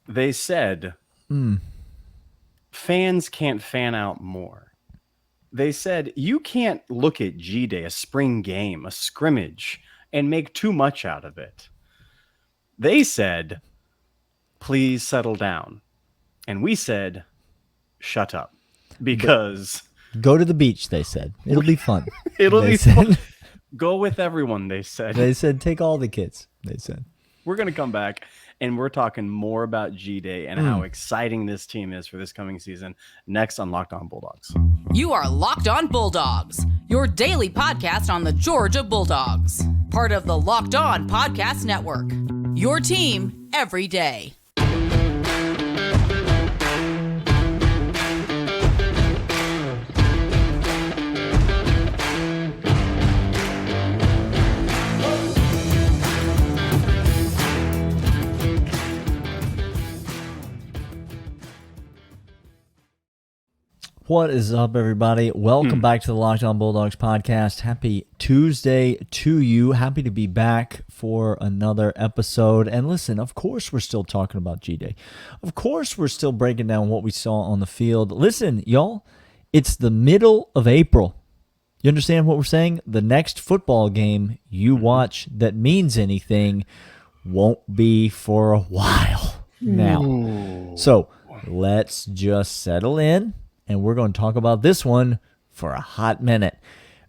They said fans can't fan out more. They said you can't look at G-Day, a spring game, a scrimmage, and make too much out of it. They said, please settle down. And we said, shut up. Because Go to the beach, they said. It'll be fun. it'll They be said. fun. Go with everyone, they said. They said, take all the kids, they said. We're going to come back and we're talking more about G-Day and how exciting this team is for this coming season next on Locked On Bulldogs. You are Locked On Bulldogs, your daily podcast on the Georgia Bulldogs. Part of the Locked On Podcast Network, your team every day. What is up, everybody? Welcome back to the Locked On Bulldogs podcast. Happy Tuesday to you. Happy to be back for another episode. And listen, of course we're still talking about G-Day. Of course we're still breaking down what we saw on the field. Listen, y'all, it's the middle of April. You understand what we're saying? The next football game you watch that means anything won't be for a while now. So let's just settle in. And we're going to talk about this one for a hot minute.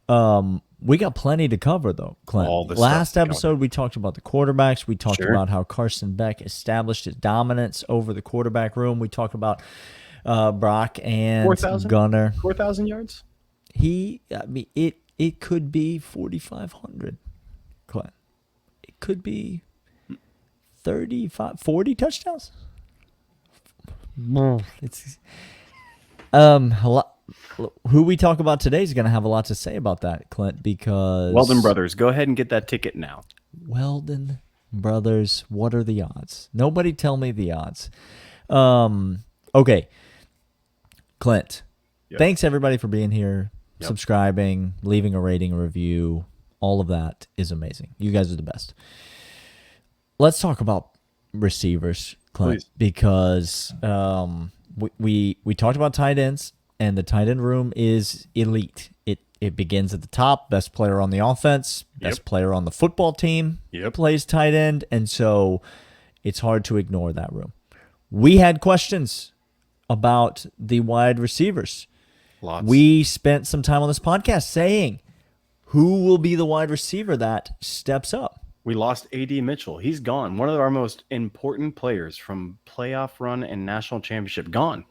We got plenty to cover, though, Clint. Last episode, we talked about the quarterbacks. We talked about how Carson Beck established his dominance over the quarterback room. We talked about Brock and 4,000? Gunner. 4,000 yards? It could be 4,500, Clint. It could be 40 touchdowns. It's... who we talk about today is going to have a lot to say about that, Clint, because... Weldon Brothers, go ahead and get that ticket now. Weldon Brothers, what are the odds? Nobody tell me the odds. Okay, Clint, thanks everybody for being here, subscribing, leaving a rating, a review. All of that is amazing. You guys are the best. Let's talk about receivers, Clint, because... We talked about tight ends, and the tight end room is elite. It begins at the top. Best player on the offense, best player on the football team plays tight end, and so it's hard to ignore that room. We had questions about the wide receivers. Lots. We spent some time on this podcast saying who will be the wide receiver that steps up. We lost A.D. Mitchell. He's gone. One of our most important players from playoff run and national championship. Gone.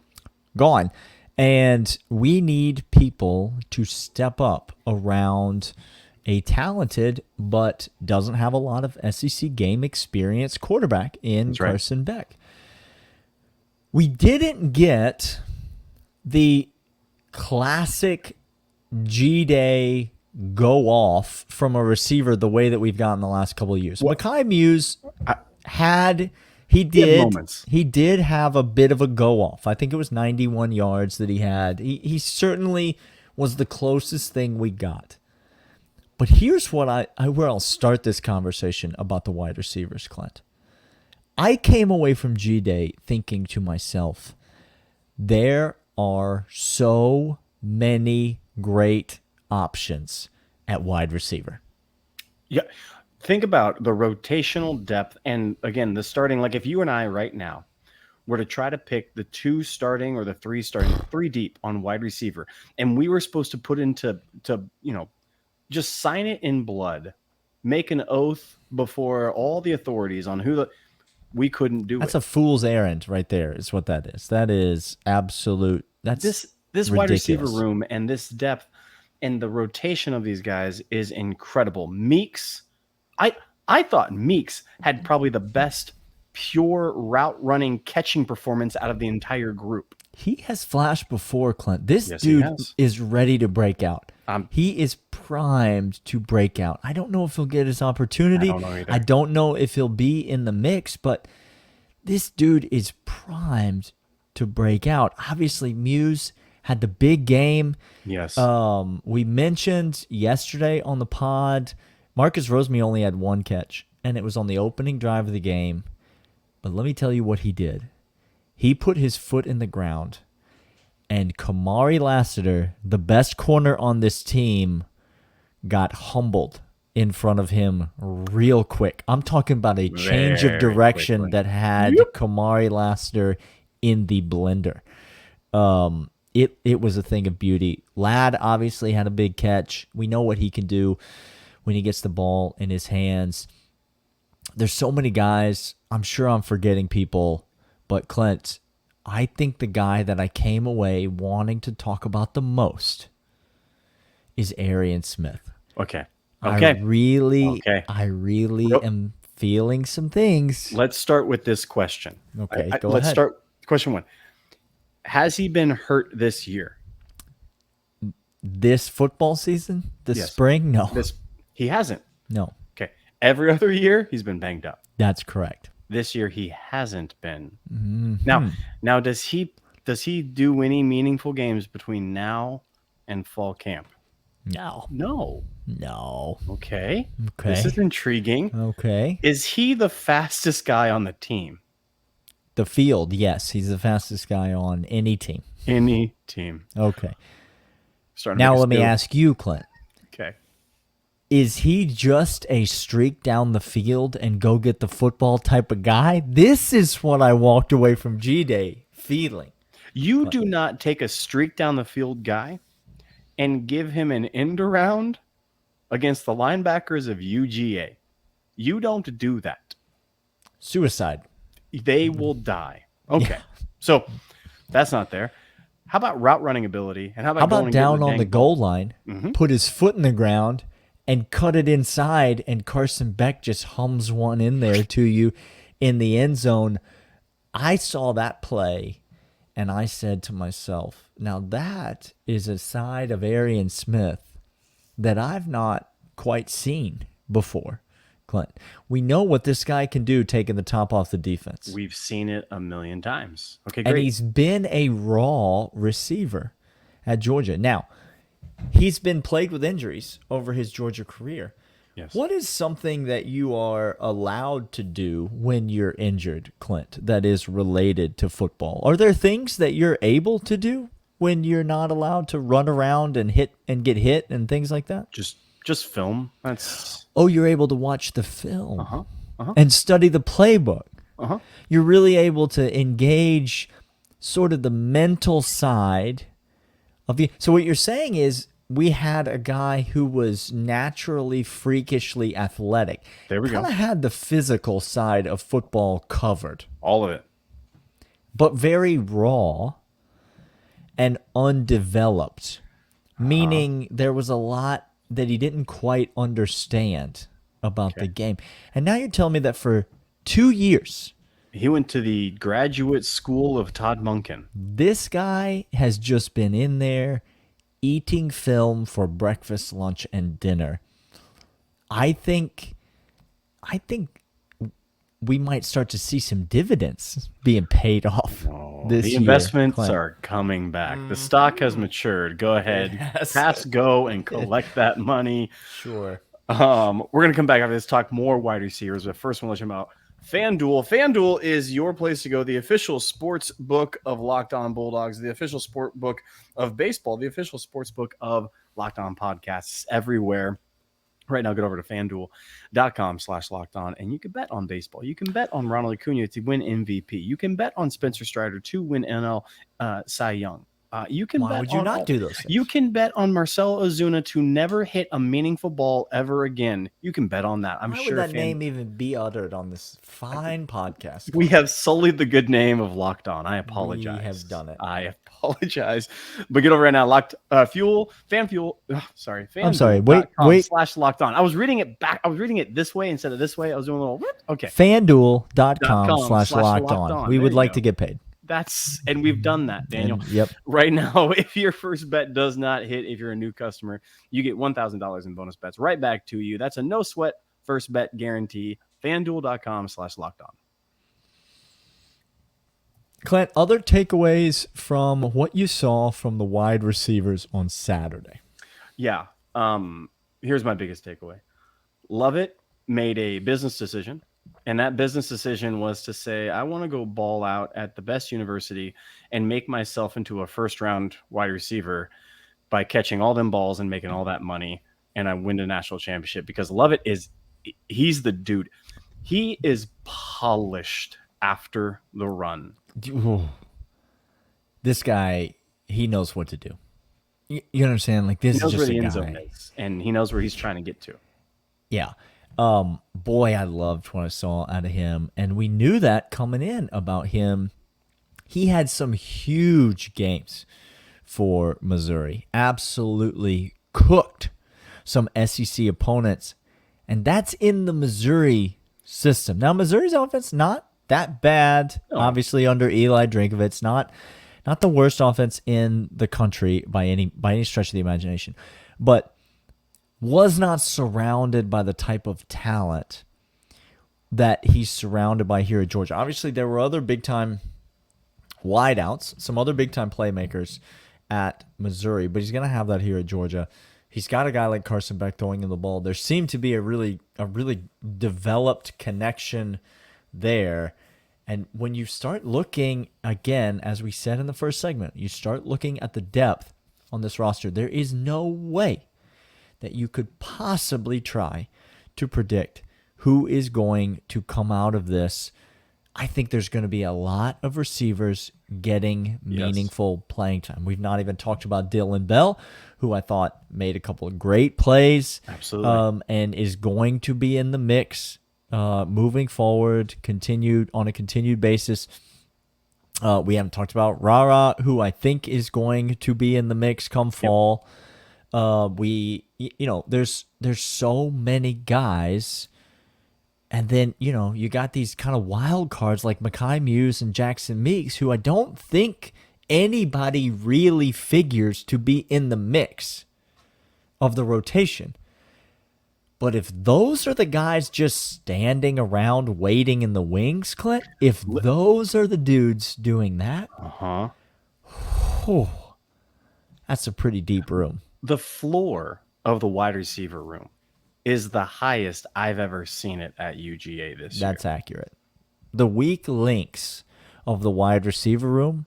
And we need people to step up around a talented but doesn't have a lot of SEC game experience quarterback in Carson Beck. We didn't get the classic G-Day go off from a receiver the way that we've gotten the last couple of years. Mekhi Muse he did have a bit of a go off. I think it was 91 yards that he had. He certainly was the closest thing we got. But here's what where I'll start this conversation about the wide receivers, Clint. I came away from G-Day thinking to myself, there are so many great options at wide receiver. Yeah. Think about the rotational depth and, again, the starting. Like if you and I right now were to try to pick the 2 starting or the 3 starting, 3 deep on wide receiver, and we were supposed to put into just sign it in blood, make an oath before all the authorities on we couldn't do it. That's a fool's errand right there is what that is. That is absolute. That's this ridiculous. Wide receiver room and this depth and the rotation of these guys is incredible. Meeks, I thought Meeks had probably the best pure route running catching performance out of the entire group. He has flashed before, Clint. This dude is ready to break out. He is primed to break out. I don't know if he'll get his opportunity. I don't know if he'll be in the mix, but this dude is primed to break out. Obviously, Muse had the big game. Yes. We mentioned yesterday on the pod, Marcus Rosemy only had 1 catch, and it was on the opening drive of the game. But let me tell you what he did. He put his foot in the ground, and Kamari Lassiter, the best corner on this team, got humbled in front of him real quick. I'm talking about a change of Very direction quickly. that had Kamari Lassiter in the blender. It was a thing of beauty. Ladd obviously had a big catch. We know what he can do when he gets the ball in his hands. There's so many guys. I'm sure I'm forgetting people, but Clint, I think the guy that I came away wanting to talk about the most is Aryan Smith. Okay. I really am feeling some things. Let's start with this question. Okay, let's ahead. start. Question 1. Has he been hurt this year? This football season? This Yes. spring? No. He hasn't. No. Okay. Every other year, he's been banged up. That's correct. This year, he hasn't been. Now, does he do any meaningful games between now and fall camp? No. No. No. Okay. Okay. This is intriguing. Okay. Is he the fastest guy on the team? The field, yes. He's the fastest guy on any team. Any team. Okay. Starting to Now make us let me feel- ask you, Clint. Okay. Is he just a streak down the field and go get the football type of guy? This is what I walked away from G-Day feeling. You do not take a streak down the field guy and give him an end around against the linebackers of UGA. You don't do that. Suicide. They will die. Okay. So that's not there. How about route running ability? And how about, How going about and getting down on dang the ball? goal line, put his foot in the ground, and cut it inside, and Carson Beck just hums one in there to you in the end zone? I saw that play, and I said to myself, now that is a side of Aryan Smith that I've not quite seen before, Clint. We know what this guy can do taking the top off the defense. We've seen it a million times. Okay, And great. he's been a raw receiver at Georgia. Now, he's been plagued with injuries over his Georgia career. Yes. What is something that you are allowed to do when you're injured, Clint, that is related to football? Are there things that you're able to do when you're not allowed to run around and hit and get hit and things like that? Just film. That's Oh, you're able to watch the film and study the playbook. You're really able to engage sort of the mental side of you. So what you're saying is we had a guy who was naturally freakishly athletic. There we go. Kind of had the physical side of football covered, all of it. but very raw and undeveloped, meaning there was a lot that he didn't quite understand about the game. And now you're telling me that for 2 years, He went to the graduate school of Todd Monken. this guy has just been in there eating film for breakfast, lunch, and dinner. I think we might start to see some dividends being paid off this The year. investments Clint. are coming back. The stock has matured. Go ahead, pass go and collect that money. Sure. We're gonna come back after this, talk more wide receivers. But first, we'll let you know about FanDuel. FanDuel is your place to go, the official sports book of Locked On Bulldogs, the official sport book of baseball, the official sports book of Locked On podcasts everywhere. Right now, get over to FanDuel.com/locked on, and you can bet on baseball. You can bet on Ronald Acuna to win MVP. You can bet on Spencer Strider to win NL Cy Young. You can Why bet would you on not do those things? You can bet on Marcell Ozuna to never hit a meaningful ball ever again. You can bet on that. I'm Why sure would that name even be uttered on this fine podcast? we have sullied the good name of Locked On. I apologize. We have done it. I apologize. But get over right now. Locked FanFuel. Sorry. I'm sorry. Wait. /Locked On. I was reading it back. I was reading it this way instead of this way. I was doing a little. Okay. FanDuel.com/locked on. We There would you like go. to get paid. And we've done that, Daniel. And, yep. Right now, if your first bet does not hit, if you're a new customer, you get $1,000 in bonus bets right back to you. That's a no sweat first bet guarantee. FanDuel.com/locked on. Clint, other takeaways from what you saw from the wide receivers on Saturday? Yeah. Here's my biggest takeaway. Lovett made a business decision And that business decision was to say, I want to go ball out at the best university and make myself into a first-round wide receiver by catching all them balls and making all that money. And I win the national championship because he's the dude. He is polished after the run. This guy, he knows what to do. You understand? Like, this He knows is where just the a end guy. zone is, and he knows where he's trying to get to. Yeah. Boy, I loved what I saw out of him. And we knew that coming in about him. He had some huge games for Missouri. Absolutely cooked some SEC opponents. And that's in the Missouri system. Now, Missouri's offense, not that bad. No. Obviously, under Eli Drinkovitz, not the worst offense in the country by any stretch of the imagination. But was not surrounded by the type of talent that he's surrounded by here at Georgia. Obviously, there were other big-time wideouts, some other big-time playmakers at Missouri, but he's going to have that here at Georgia. He's got a guy like Carson Beck throwing him the ball. There seemed to be a really developed connection there. And when you start looking, again, as we said in the first segment, you start looking at the depth on this roster, there is no way that you could possibly try to predict who is going to come out of this. I think there's going to be a lot of receivers getting meaningful playing time. We've not even talked about Dylan Bell, who I thought made a couple of great plays. Absolutely. And is going to be in the mix moving forward, on a continued basis. We haven't talked about Rara, who I think is going to be in the mix come fall. There's so many guys, and then you got these kind of wild cards like Mekhi Muse and Jackson Meeks, who I don't think anybody really figures to be in the mix of the rotation. But if those are the guys just standing around waiting in the wings, Clint, if those are the dudes doing that, that's a pretty deep room. The floor of the wide receiver room is the highest I've ever seen it at UGA this year. That's accurate. The weak links of the wide receiver room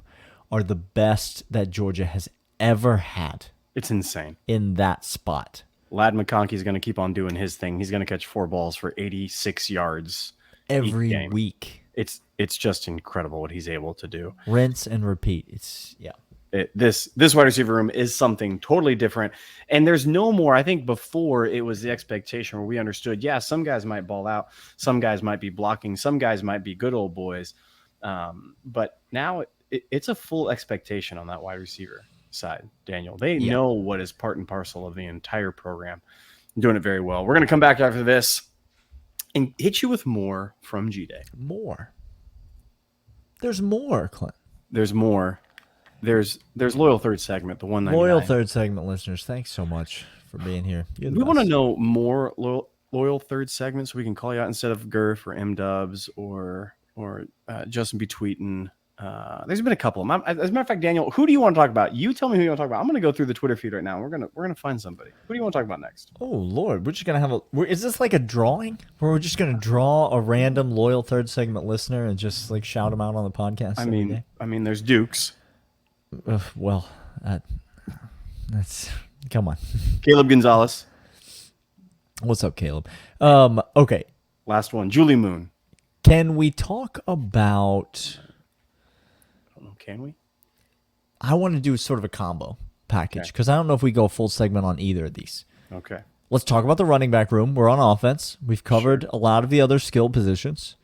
are the best that Georgia has ever had. It's insane. In that spot. Lad McConkey's going to keep on doing his thing. He's going to catch 4 balls for 86 yards every week. It's just incredible what he's able to do. Rinse and repeat. This wide receiver room is something totally different. And there's no more. I think before it was the expectation where we understood, some guys might ball out. Some guys might be blocking. Some guys might be good old boys. But now it's a full expectation on that wide receiver side, Daniel. They know what is part and parcel of the entire program. Doing it very well. We're going to come back after this and hit you with more from G-Day. More. There's more, Clint. There's more. There's loyal third segment, the 199. Loyal third segment listeners, thanks so much for being here. We want to know more loyal third segments so we can call you out instead of Gurf or M-Dubs or Justin B. Tweeting. There's been a couple. As a matter of fact, Daniel, who do you want to talk about? You tell me who you want to talk about. I'm going to go through the Twitter feed right now. We're gonna find somebody. Who do you want to talk about next? Oh Lord, we're just gonna have is this like a drawing where we're just gonna draw a random loyal third segment listener and just like shout them out on the podcast? I mean, there's Dukes. That's come on. Caleb Gonzalez. What's up, Caleb? Okay. Last one, Julie Moon. Can we talk about? I don't know. Can we? I want to do sort of a combo package because I don't know if we go full segment on either of these. Okay. Let's talk about the running back room. We're on offense. We've covered a lot of the other skill positions,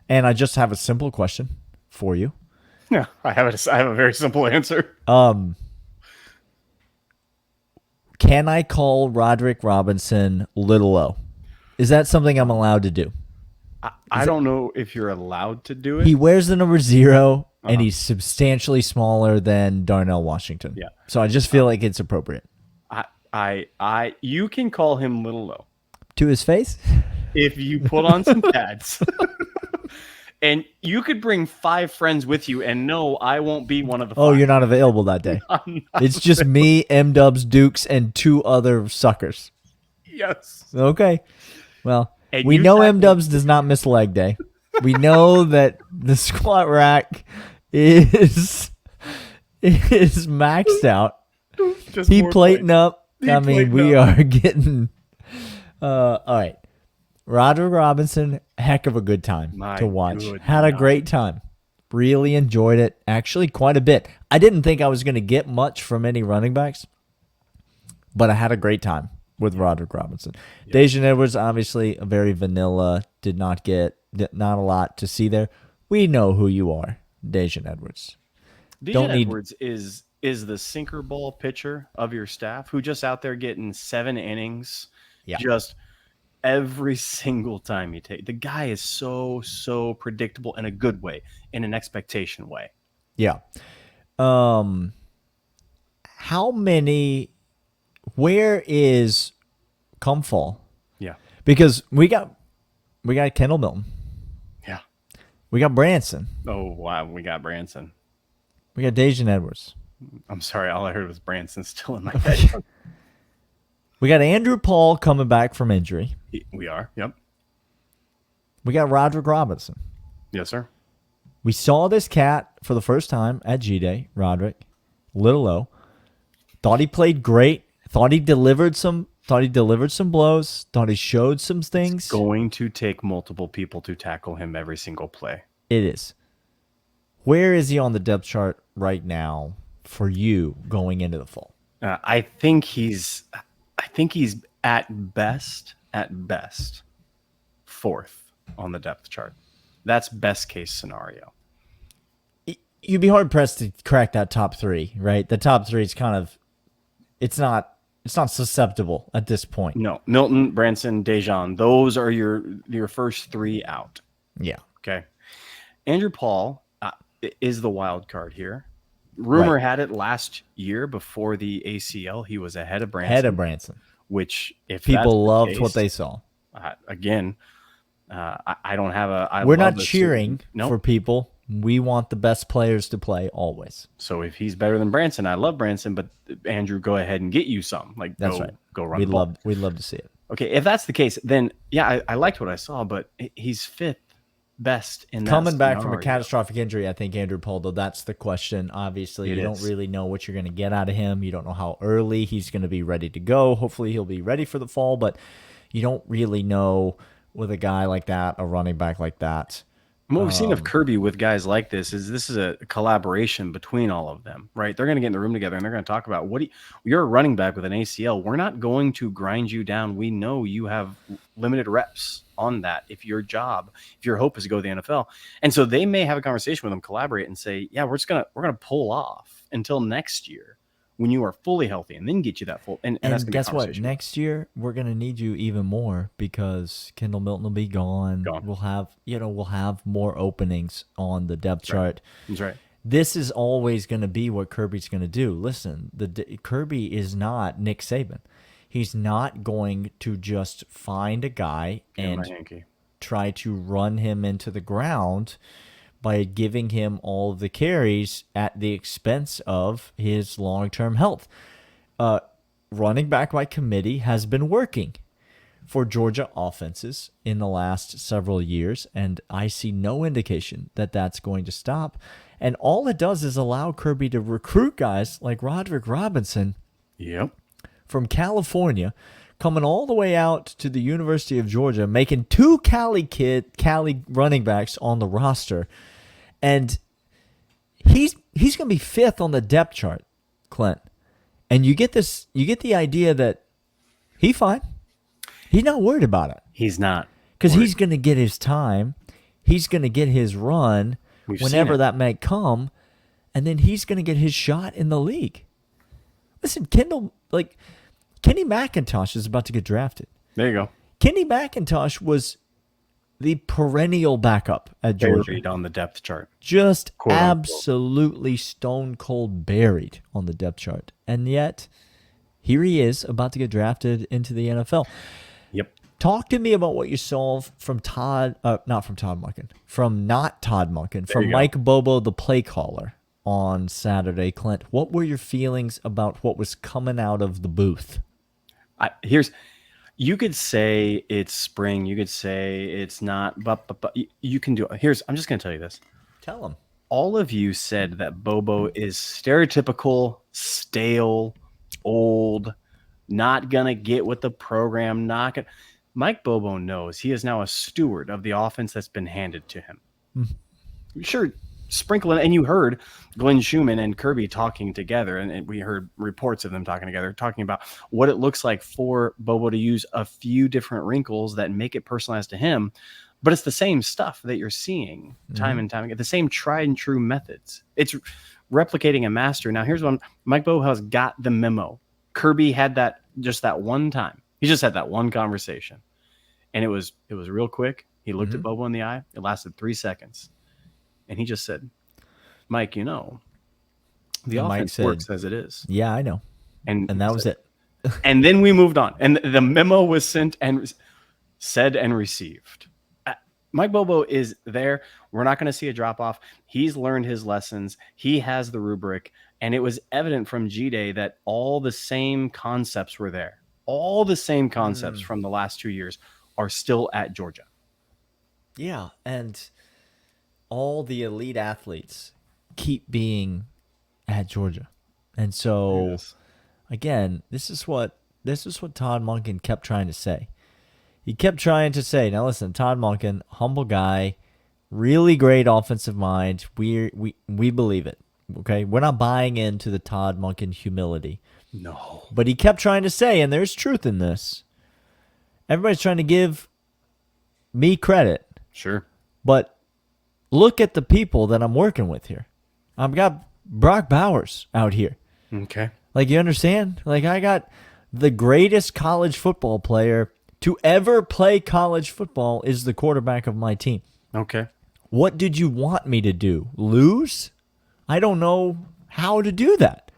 and I just have a simple question for you. Yeah, I have a very simple answer. Can I call Roderick Robinson Little O? Is that something I'm allowed to do? I don't know if you're allowed to do it. He wears the number 0, and he's substantially smaller than Darnell Washington. Yeah. So I just feel like it's appropriate. You can call him Little O. To his face? If you put on some pads. And you could bring 5 friends with you, and no, I won't be one of the 5. Oh, you're not available that day. It's just me, M-Dubs, Dukes, and 2 other suckers. Yes. Okay. Well. And We you know tackle- M-Dubs does not miss leg day. We know that the squat rack is maxed out. just He more plating plates. up. He I mean, plating we up. are getting. All right, Roderick Robinson, heck of a good time My to watch. good Had a night. great time. Really enjoyed it. Actually, quite a bit. I didn't think I was going to get much from any running backs, but I had a great time with Roderick Robinson. Dejan Edwards, obviously, a very vanilla. Did not a lot to see there. We know who you are, Dejan Edwards. Dejan Edwards is the sinker ball pitcher of your staff who just out there getting 7 innings. Yeah. Just every single time you take. The guy is so predictable in a good way, in an expectation way. Yeah. How many? Where is come fall? Yeah. Because we got Kendall Milton. Yeah. We got Branson. Oh, wow. We got Branson. We got Dejan Edwards. I'm sorry. All I heard was Branson still in my head. We got Andrew Paul coming back from injury. We are. Yep. We got Roderick Robinson. Yes, sir. We saw this cat for the first time at G-Day, Roderick. Little low. Thought he played great. Thought he delivered some blows. Thought he showed some things. It's going to take multiple people to tackle him every single play. It is. Where is he on the depth chart right now for you going into the fall? I think he's at best 4th on the depth chart. That's best case scenario. You'd be hard pressed to crack that top 3, right? The top 3 is kind of, it's not susceptible at this point. No, Milton, Branson, Dejan, those are your first 3 out. Yeah. Okay. Andrew Paul is the wild card here. Rumor had it last year before the ACL, he was ahead of Branson. Which, if people loved case, what they saw. Again, I don't have a. We're not cheering for people. We want the best players to play always. So if he's better than Branson, I love Branson, but Andrew, go ahead and get you some. Like, that's right. Go run. We'd love to see it. Okay, if that's the case, then yeah, I liked what I saw, but he's 5th best in that coming back from a scenario. catastrophic injury. I think Andrew Paul, though, that's the question. Obviously, you don't really know what you're going to get out of him. You don't know how early he's going to be ready to go. Hopefully, he'll be ready for the fall, but you don't really know with a guy like that, a running back like that. And what we've seen of Kirby with guys like this is a collaboration between all of them, right? They're going to get in the room together and they're going to talk about you're a running back with an ACL. We're not going to grind you down. We know you have limited reps on that. If your hope is to go to the NFL. And so they may have a conversation with them, collaborate and say, yeah, we're going to pull off until next year when you are fully healthy and then get you that full. And that's guess what? Next year, we're going to need you even more because Kendall Milton will be gone. We'll have more openings on the depth chart. That's right. This is always going to be what Kirby's going to do. Listen, Kirby is not Nick Saban. He's not going to just find a guy and try to run him into the ground by giving him all of the carries at the expense of his long-term health. Running back by committee has been working for Georgia offenses in the last several years, and I see no indication that that's going to stop. And all it does is allow Kirby to recruit guys like Roderick Robinson from California, coming all the way out to the University of Georgia, making 2 Cali running backs on the roster. And he's going to be 5th on the depth chart, Clint. And you get the idea that he's fine. He's not worried about it. He's not. Because he's going to get his time. He's going to get his run whenever that may come. And then he's going to get his shot in the league. Listen, Kenny McIntosh is about to get drafted. There you go. Kenny McIntosh was the perennial backup at Georgia. Buried on the depth chart. Just absolutely stone cold buried on the depth chart. And yet, here he is about to get drafted into the NFL. Yep. Talk to me about what you saw from not Todd Monken, from Mike Bobo, the play caller, on Saturday. Clint, what were your feelings about what was coming out of the booth? You could say it's spring. You could say it's not, but you can do it. I'm just going to tell you this. Tell them. All of you said that Bobo is stereotypical, stale, old, not going to get with the program, not going to. Mike Bobo knows he is now a steward of the offense that's been handed to him. Sure, sprinkle in, and you heard Glenn Schumann and Kirby talking together, and we heard reports of them talking together, talking about what it looks like for Bobo to use a few different wrinkles that make it personalized to him. But it's the same stuff that you're seeing time and time again, the same tried and true methods. It's replicating a master. Now, here's one. Mike Bobo has got the memo. Kirby had that just that one time. He just had that one conversation. And it was real quick. He looked at Bobo in the eye. It lasted 3 seconds. And he just said, Mike, the offense works as it is. Yeah, I know. And that was it. And then we moved on. And the memo was sent and said and received. Mike Bobo is there. We're not going to see a drop off. He's learned his lessons. He has the rubric. And it was evident from G-Day that all the same concepts were there. All the same concepts from the last 2 years are still at Georgia. Yeah, and all the elite athletes keep being at Georgia. And so, again, this is what Todd Monken kept trying to say. He kept trying to say, now listen, Todd Monken, humble guy, really great offensive mind. We believe it. Okay, we're not buying into the Todd Monken humility. No. But he kept trying to say, and there's truth in this, everybody's trying to give me credit. Sure. But look at the people that I'm working with here. I've got Brock Bowers out here. Okay. Like, you understand? Like, I got the greatest college football player to ever play college football is the quarterback of my team. Okay. What did you want me to do? Lose? I don't know how to do that.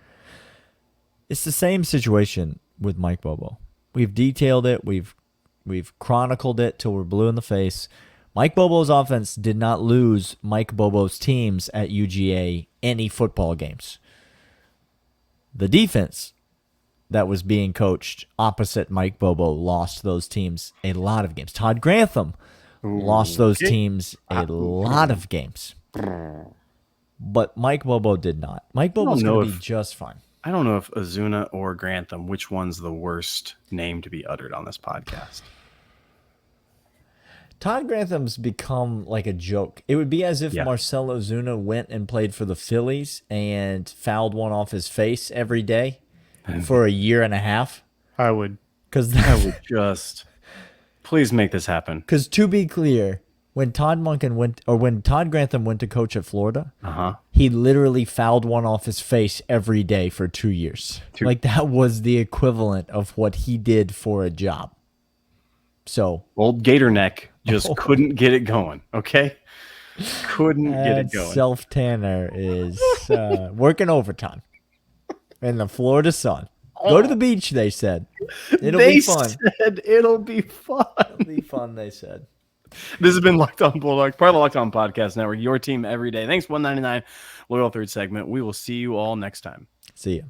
It's the same situation with Mike Bobo. We've detailed it. We've chronicled it till we're blue in the face. Mike Bobo's offense did not lose Mike Bobo's teams at UGA any football games. The defense that was being coached opposite Mike Bobo lost those teams a lot of games. Todd Grantham lost those teams a lot of games. But Mike Bobo did not. Mike Bobo's going to be just fine. I don't know if Azuna or Grantham, which one's the worst name to be uttered on this podcast. Todd Grantham's become like a joke. It would be as if Marcelo Zuna went and played for the Phillies and fouled one off his face every day for a year and a half. I would just please make this happen. Because to be clear, when Todd Grantham went to coach at Florida, he literally fouled one off his face every day for 2 years. Like, that was the equivalent of what he did for a job. So old Gator Neck just couldn't get it going. Okay, couldn't get it going. Self Tanner is working overtime in the Florida sun. Go to the beach, they said. It'll be fun. It'll be fun. It'll be fun, they said. This has been Locked On Bulldogs, part of the Locked On Podcast Network, your team every day. Thanks, 199, loyal third segment. We will see you all next time. See ya.